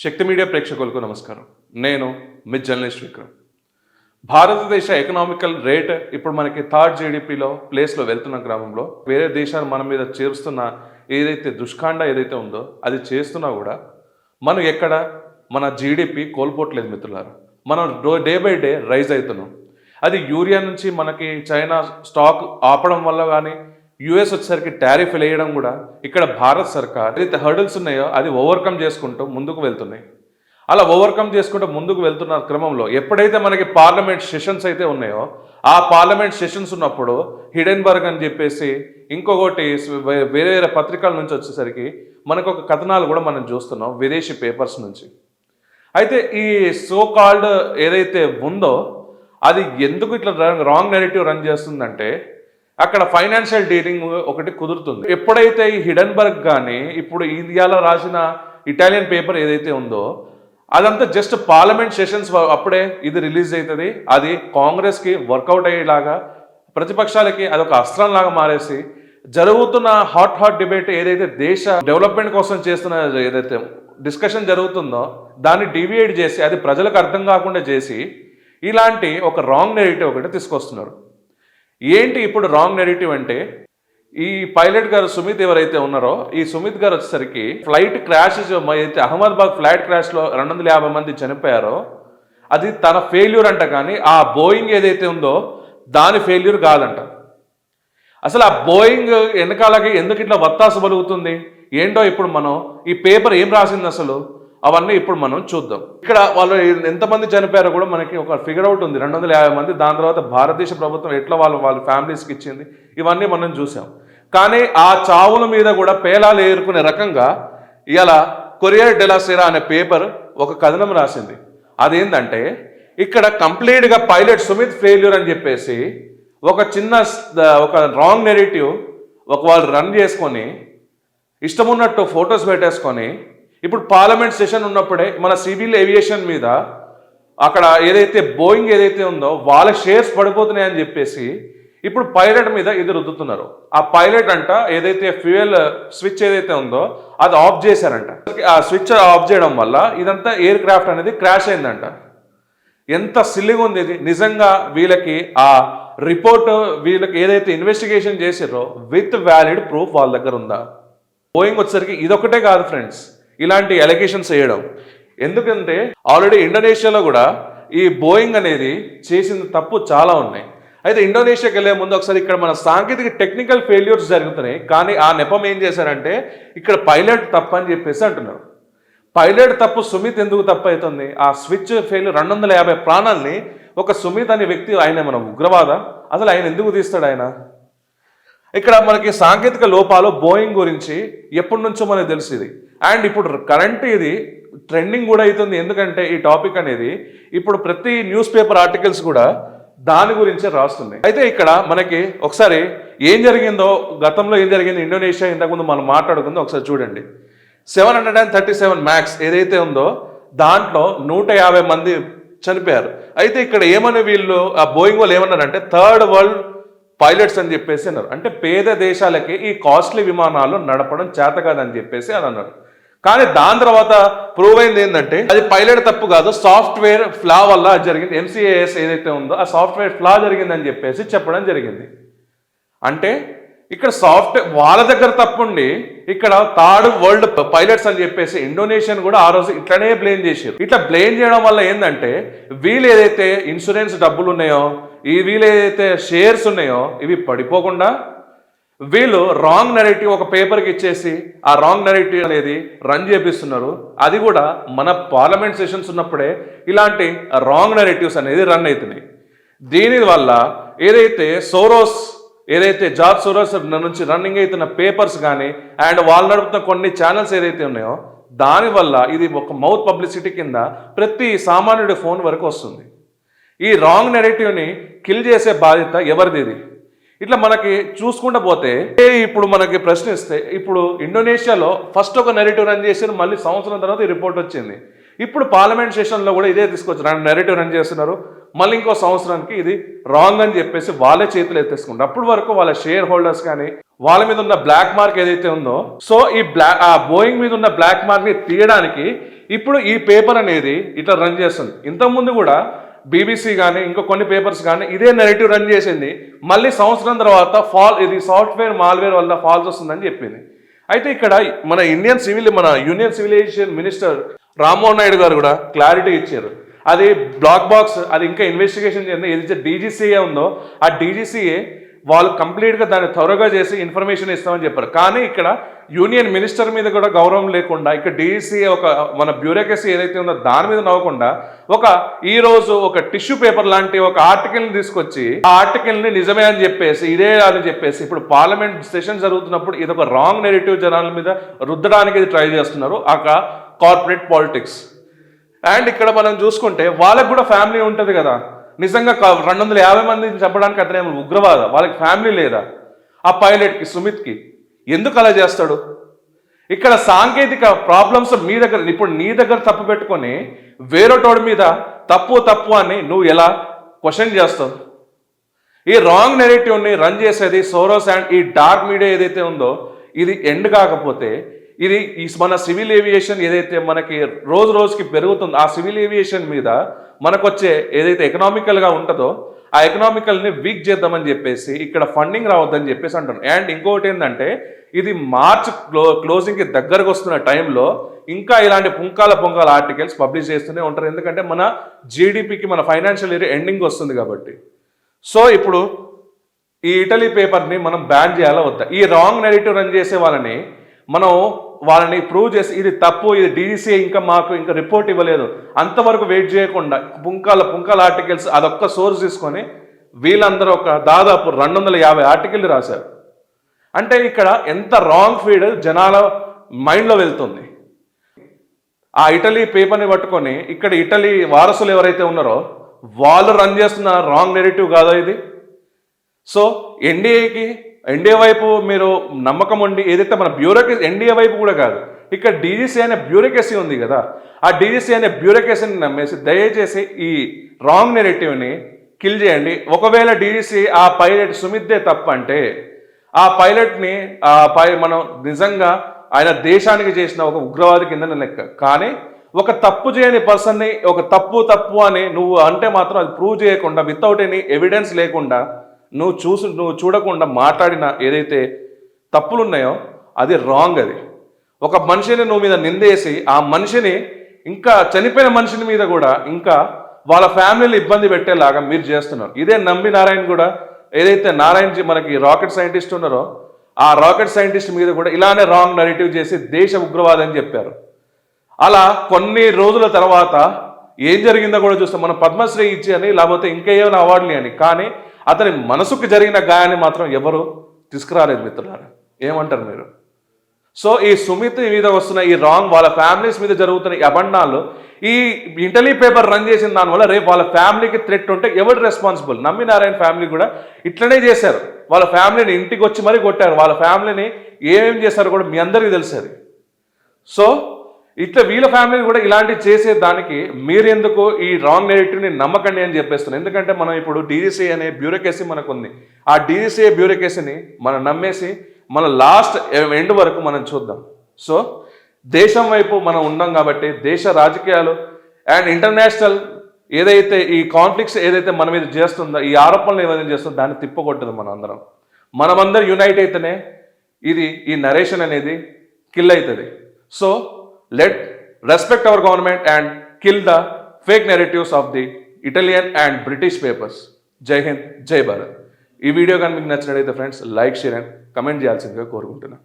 శక్తి media ప్రేక్షకులకు నమస్కారం. నేను మీ జర్నలిస్ట్ విక్రమ్. భారతదేశ ఎకనామికల్ రేట్ ఇప్పుడు మనకి థర్డ్ జీడిపిలో ప్లేస్లో వెళ్తున్న క్రమంలో వేరే దేశాలు మన మీద చేస్తున్న ఏదైతే దుష్కాండ ఏదైతే ఉందో అది చేస్తున్నా కూడా మనం ఎక్కడ మన జీడిపి కోల్పోవట్లేదు మిత్రులారా. మనం డే బై డే రైజ్ అవుతున్నాం. అది యూరియా నుంచి మనకి చైనా స్టాక్ ఆపడం వల్ల కానీ యుఎస్ వచ్చేసరికి టారిఫ్ వేయడం కూడా ఇక్కడ భారత్ సర్కార్ ఏదైతే హర్డల్స్ ఉన్నాయో అది ఓవర్కమ్ చేసుకుంటూ ముందుకు వెళ్తున్నాయి. అలా ఓవర్కమ్ చేసుకుంటూ ముందుకు వెళ్తున్న క్రమంలో ఎప్పుడైతే మనకి పార్లమెంట్ సెషన్స్ అయితే ఉన్నాయో ఆ పార్లమెంట్ సెషన్స్ ఉన్నప్పుడు హిడెన్బర్గ్ అని చెప్పేసి ఇంకొకటి వేరే వేరే పత్రికల నుంచి వచ్చేసరికి మనకు ఒక కథనాలు కూడా మనం చూస్తున్నాం విదేశీ పేపర్స్ నుంచి. అయితే ఈ సో కాల్డ్ ఏదైతే ఉందో అది ఎందుకు ఇట్లా రాంగ్ నెరేటివ్ రన్ చేస్తుందంటే అక్కడ ఫైనాన్షియల్ డీలింగ్ ఒకటి కుదురుతుంది. ఎప్పుడైతే ఈ హిడెన్బర్గ్ కానీ ఇప్పుడు ఇండియాలో రాసిన ఇటాలియన్ పేపర్ ఏదైతే ఉందో అదంతా జస్ట్ పార్లమెంట్ సెషన్స్ అప్పుడే ఇది రిలీజ్ అవుతుంది. అది కాంగ్రెస్కి వర్కౌట్ అయ్యేలాగా ప్రతిపక్షాలకి అదొక అస్త్రంలాగా మారేసి జరుగుతున్న హాట్ డిబేట్ ఏదైతే దేశ డెవలప్మెంట్ కోసం చేస్తున్న ఏదైతే డిస్కషన్ జరుగుతుందో దాన్ని డివియేట్ చేసి అది ప్రజలకు అర్థం కాకుండా చేసి ఇలాంటి ఒక రాంగ్ నెరేటివ్ ఒకటి తీసుకొస్తున్నారు. ఏంటి ఇప్పుడు రాంగ్ నెరేటివ్ అంటే ఈ పైలట్ గారు సుమిత్ ఎవరైతే ఉన్నారో ఈ సుమిత్ గారు వచ్చేసరికి ఫ్లైట్ క్రాష్ అయితే అహ్మదాబాద్ ఫ్లైట్ క్రాష్లో 250 మంది చనిపోయారో అది తన ఫెయిల్యూర్ అంట, కానీ ఆ బోయింగ్ ఏదైతే ఉందో దాని ఫెయిల్యూర్ కాదంట. అసలు ఆ బోయింగ్ వెనకాలకి ఎందుకు ఇట్లా వత్తాసు బలుగుతుంది ఏంటో ఇప్పుడు మనం ఈ పేపర్ ఏం రాసింది అసలు అవన్నీ ఇప్పుడు మనం చూద్దాం. ఇక్కడ వాళ్ళు ఎంతమంది చనిపోయారో కూడా మనకి ఒక ఫిగర్ అవుట్ ఉంది, 250 మంది. దాని తర్వాత భారతదేశ ప్రభుత్వం ఎట్లా వాళ్ళ ఫ్యామిలీస్కి ఇచ్చింది ఇవన్నీ మనం చూసాం. కానీ ఆ చావుల మీద కూడా పేలాలు ఏరుకునే రకంగా ఇలా కొరియర్ డెలా సెరా అనే పేపర్ ఒక కథనం రాసింది. అదేంటంటే ఇక్కడ కంప్లీట్గా పైలట్ సుమిత్ ఫెయిల్యూర్ అని చెప్పేసి ఒక రాంగ్ నెరేటివ్ వాళ్ళు రన్ చేసుకొని ఇష్టం ఉన్నట్టు ఫొటోస్ పెట్టేసుకొని ఇప్పుడు పార్లమెంట్ సెషన్ ఉన్నప్పుడే మన సివిల్ ఏవియేషన్ మీద అక్కడ ఏదైతే బోయింగ్ ఏదైతే ఉందో వాళ్ళ షేర్స్ పడిపోతున్నాయని చెప్పేసి ఇప్పుడు పైలట్ మీద ఇది రుద్దుతున్నారు. ఆ పైలట్ అంట ఏదైతే ఫ్యూయల్ స్విచ్ ఏదైతే ఉందో అది ఆఫ్ చేశారంట. ఆ స్విచ్ ఆఫ్ చేయడం వల్ల ఇదంతా ఎయిర్ క్రాఫ్ట్ అనేది క్రాష్ అయిందంట. ఎంత సిల్లిగా ఉంది ఇది నిజంగా. వీళ్ళకి ఆ రిపోర్ట్ వీళ్ళకి ఏదైతే ఇన్వెస్టిగేషన్ చేసారో విత్ వ్యాలిడ్ ప్రూఫ్ వాళ్ళ దగ్గర ఉందా? బోయింగ్ వచ్చేసరికి ఇదొకటే కాదు ఫ్రెండ్స్ ఇలాంటి ఎలిగేషన్స్ వేయడం. ఎందుకంటే ఆల్రెడీ ఇండోనేషియాలో కూడా ఈ బోయింగ్ అనేది చేసిన తప్పు చాలా ఉన్నాయి. అయితే ఇండోనేషియాకి వెళ్ళే ముందు ఒకసారి ఇక్కడ మన సాంకేతిక టెక్నికల్ ఫెయిల్యూర్స్ జరుగుతున్నాయి, కానీ ఆ నెపం ఏం చేశారంటే ఇక్కడ పైలట్ తప్పు అని చెప్పేసి అంటున్నారు. పైలట్ తప్పు సుమిత్ ఎందుకు తప్పు అవుతుంది? ఆ స్విచ్ ఫెయిల్యూర్ 250 ప్రాణాలని ఒక సుమిత్ అనే వ్యక్తి ఆయన మన ఉగ్రవాద అసలు ఆయన ఎందుకు తీస్తాడు ఆయన? ఇక్కడ మనకి సాంకేతిక లోపాలు బోయింగ్ గురించి ఎప్పటి నుంచో మనకు తెలిసింది. అండ్ ఇప్పుడు కరెంట్ ఇది ట్రెండింగ్ కూడా అవుతుంది. ఎందుకంటే ఈ టాపిక్ అనేది ఇప్పుడు ప్రతి న్యూస్ పేపర్ ఆర్టికల్స్ కూడా దాని గురించే రాస్తున్నాయి. అయితే ఇక్కడ మనకి ఒకసారి ఏం జరిగిందో గతంలో ఏం జరిగింది ఇండోనేషియా ఇంతకుముందు మనం మాట్లాడుకుందో ఒకసారి చూడండి. 737 మ్యాక్స్ ఏదైతే ఉందో దాంట్లో 150 మంది చనిపోయారు. అయితే ఇక్కడ ఏమని వీళ్ళు ఆ బోయింగ్ వాళ్ళు ఏమన్నారంటే థర్డ్ వరల్డ్ పైలట్స్ అని చెప్పేసి అన్నారు. అంటే పేద దేశాలకి ఈ కాస్ట్లీ విమానాలు నడపడం చేత కాదని చెప్పేసి అని అన్నారు. కానీ దాని తర్వాత ప్రూవ్ అయింది ఏంటంటే అది పైలట్ తప్పు కాదు, సాఫ్ట్వేర్ ఫ్లా వల్ల జరిగింది. ఎంసీఏఎస్ ఏదైతే ఉందో ఆ సాఫ్ట్వేర్ ఫ్లా జరిగిందని చెప్పేసి చెప్పడం జరిగింది. అంటే ఇక్కడ సాఫ్ట్వేర్ వాళ్ళ దగ్గర తప్పుండి ఇక్కడ థర్డ్ వరల్డ్ పైలట్స్ అని చెప్పేసి ఇండోనేషియన్ కూడా ఆ రోజు ఇట్లనే బ్లేమ్ చేశారు. ఇట్లా బ్లేమ్ చేయడం వల్ల ఏంటంటే వీళ్ళు ఏదైతే ఇన్సూరెన్స్ డబ్బులు ఉన్నాయో వీళ్ళు ఏదైతే షేర్స్ ఉన్నాయో ఇవి పడిపోకుండా వీళ్ళు రాంగ్ నెరేటివ్ ఒక పేపర్కి ఇచ్చేసి ఆ రాంగ్ నెరేటివ్ అనేది రన్ చేపిస్తున్నారు. అది కూడా మన పార్లమెంట్ సెషన్స్ ఉన్నప్పుడే ఇలాంటి రాంగ్ నెరేటివ్స్ అనేది రన్ అవుతున్నాయి. దీనివల్ల ఏదైతే జార్జ్ సోరోస్ నుంచి రన్నింగ్ అవుతున్న పేపర్స్ కానీ అండ్ వాళ్ళు నడుపుతున్న కొన్ని ఛానల్స్ ఏదైతే ఉన్నాయో దానివల్ల ఇది ఒక మౌత్ పబ్లిసిటీ కింద ప్రతి సామాన్యుడి ఫోన్ వరకు వస్తుంది. ఈ రాంగ్ నెరేటివ్ని కిల్ చేసే బాధ్యత ఎవరిది? ఇది ఇట్లా మనకి చూసుకుంటూ పోతే ఇప్పుడు మనకి ప్రశ్నిస్తే ఇప్పుడు ఇండోనేషియాలో ఫస్ట్ ఒక నెరేటివ్ రన్ చేసి మళ్ళీ సంవత్సరం తర్వాత ఈ రిపోర్ట్ వచ్చింది. ఇప్పుడు పార్లమెంట్ సెషన్లో కూడా ఇదే తీసుకొచ్చారు, నెరేటివ్ రన్ చేస్తున్నారు. మళ్ళీ ఇంకో సంవత్సరానికి ఇది రాంగ్ అని చెప్పేసి వాళ్ళే చేతులు ఎత్తేసుకుంటారు. అప్పటి వరకు వాళ్ళ షేర్ హోల్డర్స్ కానీ వాళ్ళ మీద ఉన్న బ్లాక్ మార్క్ ఏదైతే ఉందో, సో ఈ బోయింగ్ మీద ఉన్న బ్లాక్ మార్క్ ని తీయడానికి ఇప్పుడు ఈ పేపర్ అనేది ఇట్లా రన్ చేస్తుంది. ఇంతకుముందు కూడా బీబీసీ కానీ ఇంకో కొన్ని పేపర్స్ కానీ ఇదే నెరేటివ్ రన్ చేసింది. మళ్ళీ సంవత్సరం తర్వాత ఇది సాఫ్ట్వేర్ మాల్వేర్ వల్ల ఫాల్స్ వస్తుందని చెప్పింది. అయితే ఇక్కడ మన union civilization minister Rammohan Naidu గారు కూడా క్లారిటీ ఇచ్చారు. అది బ్లాక్ బాక్స్, అది ఇంకా ఇన్వెస్టిగేషన్ చేయండి. ఏదైతే డీజీసీఏ ఉందో ఆ డీజీసీఏ వాళ్ళు కంప్లీట్గా దాన్ని త్వరగా చేసి ఇన్ఫర్మేషన్ ఇస్తామని చెప్పారు. కానీ ఇక్కడ యూనియన్ మినిస్టర్ మీద కూడా గౌరవం లేకుండా ఇక్కడ డీజీసీఏ మన బ్యూరోక్రసీ ఏదైతే ఉందో దాని మీద నవ్వకుండా ఈరోజు ఒక టిష్యూ పేపర్ లాంటి ఒక ఆర్టికల్ని తీసుకొచ్చి ఆ ఆర్టికల్ని నిజమే అని చెప్పేసి ఇదే అని చెప్పేసి ఇప్పుడు పార్లమెంట్ సెషన్ జరుగుతున్నప్పుడు ఇది ఒక రాంగ్ నెరేటివ్ జనాల మీద రుద్దడానికి ఇది ట్రై చేస్తున్నారు కార్పొరేట్ పాలిటిక్స్. అండ్ ఇక్కడ మనం చూసుకుంటే వాళ్ళకు కూడా ఫ్యామిలీ ఉంటుంది కదా. నిజంగా 250 మందిని చంపడానికి అతనే ఉగ్రవాద, వాళ్ళకి ఫ్యామిలీ లేదా? ఆ పైలట్కి సుమిత్కి ఎందుకు అలా చేస్తాడు? ఇక్కడ సాంకేతిక ప్రాబ్లమ్స్ ఇప్పుడు నీ దగ్గర తప్పు పెట్టుకొని వేరేటోడి మీద తప్పు అని నువ్వు ఎలా క్వశ్చన్ చేస్తావు? ఈ రాంగ్ నెరేటివ్ని రన్ చేసేది సోరోస్ అండ్ ఈ డార్క్ మీడియా ఏదైతే ఉందో ఇది ఎండ్ కాకపోతే ఇది మన సివిల్ ఏవియేషన్ ఏదైతే మనకి రోజు రోజుకి పెరుగుతుందో ఆ సివిల్ ఏవియేషన్ మీద మనకు వచ్చే ఏదైతే ఎకనామికల్గా ఉంటుందో ఆ ఎకనామికల్ని వీక్ చేద్దామని చెప్పేసి ఇక్కడ ఫండింగ్ రావద్దని చెప్పేసి అంటున్నాను. అండ్ ఇంకోటి ఏంటంటే ఇది మార్చ్ క్లోజింగ్కి దగ్గరకు వస్తున్న టైంలో ఇంకా ఇలాంటి పుంకాల ఆర్టికల్స్ పబ్లిష్ చేస్తూనే ఉంటారు. ఎందుకంటే మన జీడిపికి మన ఫైనాన్షియల్ ఇయర్ ఎండింగ్ వస్తుంది కాబట్టి. సో ఇప్పుడు ఈ ఇటలీ పేపర్ని మనం బ్యాన్ చేయాలా వద్దా? ఈ రాంగ్ నెరేటివ్ రన్ చేసే వాళ్ళని ప్రూవ్ చేసి ఇది తప్పు, ఇది డీజీసీ మాకు ఇంకా రిపోర్ట్ ఇవ్వలేదు అంతవరకు వెయిట్ చేయకుండా పుంకాల ఆర్టికల్స్ అదొక్క సోర్స్ తీసుకొని వీళ్ళందరూ దాదాపు 250 ఆర్టికల్ రాశారు. అంటే ఇక్కడ ఎంత రాంగ్ ఫీడ్ జనాల మైండ్లో వెళ్తుంది. ఆ ఇటలీ పేపర్ని పట్టుకొని ఇక్కడ ఇటలీ వారసులు ఎవరైతే ఉన్నారో వాళ్ళు రన్ చేస్తున్న రాంగ్ నెరేటివ్ కాదా ఇది? సో ఎన్డీఏ వైపు మీరు నమ్మకం ఉండి ఏదైతే మన బ్యూరోక్రసీ ఎన్డీఏ వైపు కూడా కాదు, ఇక్కడ డీజీసీ అనే బ్యూరోక్రసీ ఉంది కదా, ఆ డీజీసీ అనే బ్యూరోక్రసీని నమ్మేసి దయచేసి ఈ రాంగ్ నెరేటివ్ని కిల్ చేయండి. ఒకవేళ డీజీసీ ఆ పైలట్ సుమిత్దే తప్పు అంటే ఆ పైలట్ని మనం నిజంగా ఆయన దేశానికి చేసిన ఒక ఉగ్రవాది కింద లెక్క. కానీ ఒక తప్పు చేయని పర్సన్ని ఒక తప్పు అని నువ్వు అంటే మాత్రం అది ప్రూవ్ చేయకుండా వితౌట్ ఎనీ ఎవిడెన్స్ లేకుండా నువ్వు చూడకుండా మాట్లాడిన ఏదైతే తప్పులు ఉన్నాయో అది రాంగ్. అది ఒక మనిషిని నువ్వు మీద నిందేసి ఆ మనిషిని ఇంకా చనిపోయిన మనిషిని మీద కూడా ఇంకా వాళ్ళ ఫ్యామిలీని ఇబ్బంది పెట్టేలాగా మీరు చేస్తున్నారు. ఇదే నంబి నారాయణ కూడా ఏదైతే నారాయణజీ మనకి రాకెట్ సైంటిస్ట్ ఉన్నారో ఆ రాకెట్ సైంటిస్ట్ మీద కూడా ఇలానే రాంగ్ నెరేటివ్ చేసి దేశ ఉగ్రవాది అని చెప్పారు. అలా కొన్ని రోజుల తర్వాత ఏం జరిగిందో కూడా చూస్తాం. మనం పద్మశ్రీ ఇచ్చి అని లేకపోతే ఇంకా ఏమైనా అవార్డులు అని, కానీ అతని మనసుకు జరిగిన గాయాన్ని మాత్రం ఎవరు తీసుకురాలేదు మిత్రులారా. ఏమంటారు మీరు? సో ఈ సుమిత్ మీద వస్తున్న ఈ రాంగ్ వాళ్ళ ఫ్యామిలీస్ మీద జరుగుతున్న ఈ అబండాలు ఈ ఇటలీ పేపర్ రన్ చేసిన దానివల్ల రేపు వాళ్ళ ఫ్యామిలీకి థ్రెట్ ఉంటే ఎవరు రెస్పాన్సిబుల్? నమ్మి నారాయణ ఫ్యామిలీ కూడా ఇట్లనే చేశారు. వాళ్ళ ఫ్యామిలీని ఇంటికి వచ్చి మరీ కొట్టారు. వాళ్ళ ఫ్యామిలీని ఏమేం చేశారో కూడా మీ అందరికీ తెలిసేది. సో ఇట్లా వీళ్ళ ఫ్యామిలీ కూడా ఇలాంటి చేసే దానికి మీరు ఎందుకు ఈ రాంగ్ నెరేటివ్ని నమ్మకండి అని చెప్పేస్తున్నాను. ఎందుకంటే మనం ఇప్పుడు డీజీసీ అనే బ్యూరోక్రసీ మనకు ఉంది. ఆ డీజీసీ బ్యూరోక్రసీని మనం నమ్మేసి మన లాస్ట్ ఎండ్ వరకు మనం చూద్దాం. సో దేశం వైపు మనం ఉన్నాం కాబట్టి దేశ రాజకీయాలు అండ్ ఇంటర్నేషనల్ ఏదైతే ఈ కాన్ఫ్లిక్ట్స్ ఏదైతే మన మీద చేస్తుందో ఈ ఆరోపణలు ఏదైతే చేస్తుందో దాన్ని తిప్పకొట్టదు. మనమందరం యునైట్ అయితేనే ఈ నరేషన్ అనేది కిల్ అవుతుంది. So let respect our government and kill the fake narratives of the Italian and British papers. Jai Hind, Jai Bharat. ఈ వీడియో కానీ మీకు నచ్చినట్లయితే friends like, share and comment చేయాల్సిందిగా కోరుకుంటున్నాను.